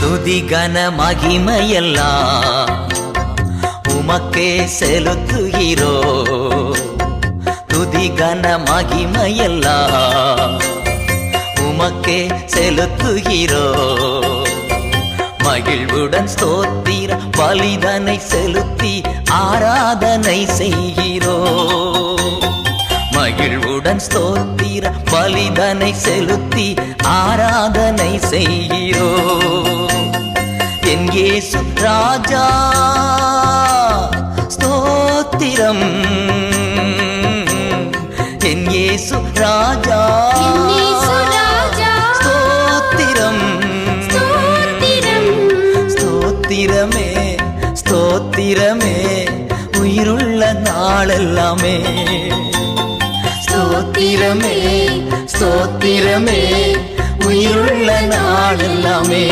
துதி கன மகிமையெல்லாம் உமக்கே செலுத்துகிறோ. துதி கன மகிமையெல்லாம் உமக்கே செலுத்துகிறோ. மகிழ்வுடன் ஸ்தோத்திர பலிதனை செலுத்தி ஆராதனை செய்கிறோ. மகிழ்வுடன் ஸ்தோத்திர பலிதனை செலுத்தி ஆராதனை செய்கிறோ. என் இயேசு ராஜா ஸ்தோத்திரம். என் இயேசு ராஜா ஸ்தோத்திரம். ஸ்தோத்திரமே ஸ்தோத்திரமே உயிருள்ள நாளெல்லாமே. ஸ்தோத்திரமே ஸ்தோத்திரமே உயிருள்ள நாளெல்லாமே.